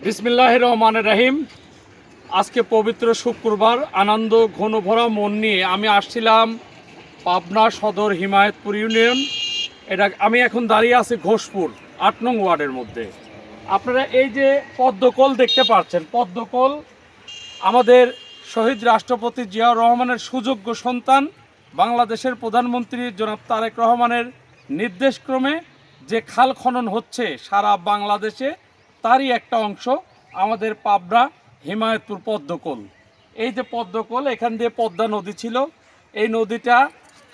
বিসমিল্লাহির রহমানির রহিম। আজকে পবিত্র শুক্রবার আনন্দ ঘনভরা মন নিয়ে আমি আসছিলাম পাবনা সদর হিমায়তপুর ইউনিয়ন। আমি এখন দাঁড়িয়ে আছি ঘোষপুর ৮ নং ওয়ার্ডের মধ্যে। আপনারা এই যে পদ্মকল দেখতে পাচ্ছেন, পদ্মকল আমাদের শহীদ রাষ্ট্রপতি জিয়াউর রহমানের সুযোগ্য সন্তান বাংলাদেশের প্রধানমন্ত্রী জনাব তারেক রহমানের নির্দেশক্রমে যে খাল খনন হচ্ছে সারা বাংলাদেশে, তারই একটা অংশ আমাদের পাবনা হিমায়তপুর পদ্মকল। এই যে পদ্মকল, এখান দিয়ে পদ্মা নদী ছিল, এই নদীটা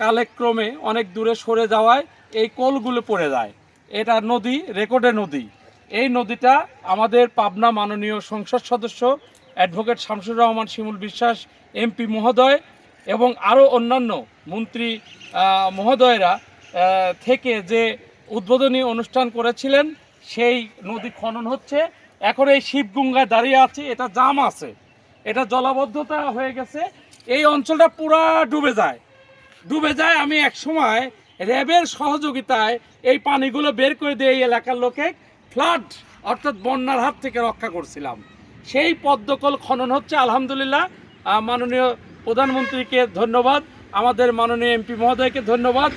কালক্রমে অনেক দূরে সরে যাওয়ায় এই কলগুলো পড়ে যায়। এটা নদী, রেকর্ডে নদী। এই নদীটা আমাদের পাবনা মাননীয় সংসদ সদস্য অ্যাডভোকেট শামসুর রহমান শিমুল বিশ্বাস এমপি মহোদয় এবং আরও অন্যান্য মন্ত্রী মহোদয়রা থেকে যে উদ্বোধনী অনুষ্ঠান করেছিলেন, সেই নদী খনন হচ্ছে। এখন এই শিবগঙ্গায় দাঁড়িয়ে আছি, এটা জাম আছে, এটা জলাবদ্ধতা হয়ে গেছে, এই অঞ্চলটা পুরা ডুবে যায়। আমি এক সময় র্যাবের সহযোগিতায় এই পানিগুলো বের করে দিয়ে এই এলাকার লোকে ফ্লাড অর্থাৎ বন্যার হাত থেকে রক্ষা করছিলাম। সেই পদ্মকল খনন হচ্ছে। আলহামদুলিল্লাহ, মাননীয় প্রধানমন্ত্রীকে ধন্যবাদ, আমাদের মাননীয় এমপি মহোদয়কে ধন্যবাদ।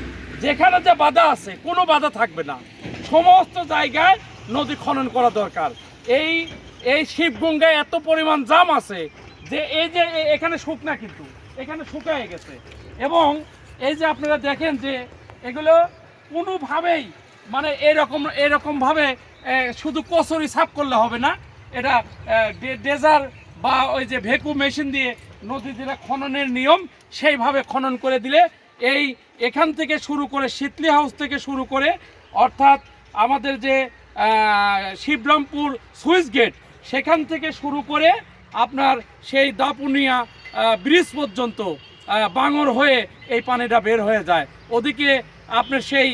যেখানে যে বাধা আছে কোনো বাধা থাকবে না, সমস্ত জায়গায় নদী খনন করা দরকার। এই শিবগঙ্গায় এত পরিমাণ জাম আছে যে এই যে এখানে শুকনা, কিন্তু এখানে শুকায় গেছে। এবং এই যে আপনারা দেখেন যে এগুলো কোনোভাবেই মানে এরকমভাবে শুধু কচুরি সাফ করলে হবে না, এটা ডেজার বা ওই যে ভেকু মেশিন দিয়ে নদী যেটা খননের নিয়ম সেইভাবে খনন করে দিলে এখান থেকে শুরু করে শীতলি হাউস থেকে শুরু করে অর্থাৎ আমাদের যে শিবরামপুর সুইচ গেট সেখান থেকে শুরু করে আপনার সেই দাপুনিয়া ব্রিজ পর্যন্ত বাঙর হয়ে এই পানিটা বের হয়ে যায়। ওদিকে আপনার সেই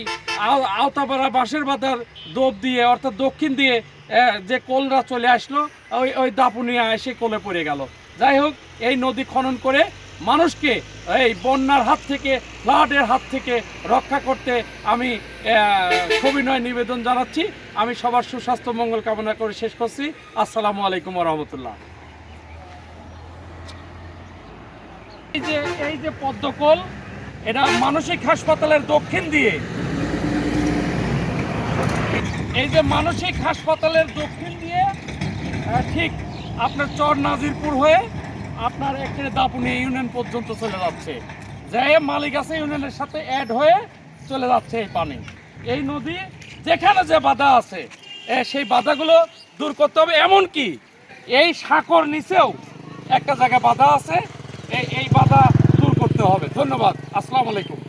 আওতাপাড়া বাঁশের বাঁধার দোপ দিয়ে অর্থাৎ দক্ষিণ দিয়ে যে কোলরা চলে আসলো, ওই দাপুনিয়া এসে কোলে পড়ে গেল। যাই হোক, এই নদী খনন করে মানুষকে এই বন্যার হাত থেকে, ফ্লাডের হাত থেকে রক্ষা করতে আমি সবিনয় নিবেদন জানাচ্ছি। আমি সবার সুস্বাস্থ্য মঙ্গল কামনা করে শেষ করছি। আসসালামু আলাইকুম ওয়া রাহমাতুল্লাহ। এই যে পদ্মকল, এটা মানসিক হাসপাতালের দক্ষিণ দিয়ে, এই যে মানসিক হাসপাতালের দক্ষিণ দিয়ে ঠিক আপনার চর নাজিরপুর হয়ে আপনার একটা দাপুনিয়া ইউনিয়ন পর্যন্ত চলে যাচ্ছে, যাই মালিগাছা ইউনিয়নের সাথে অ্যাড হয়ে চলে যাচ্ছে এই পানি। এই নদী যেখানে যে বাধা আছে সেই বাধাগুলো দূর করতে হবে। এমনকি এই সাঁকর নিচেও একটা জায়গায় বাধা আছে, এই বাধা দূর করতে হবে। ধন্যবাদ। আসসালামু আলাইকুম।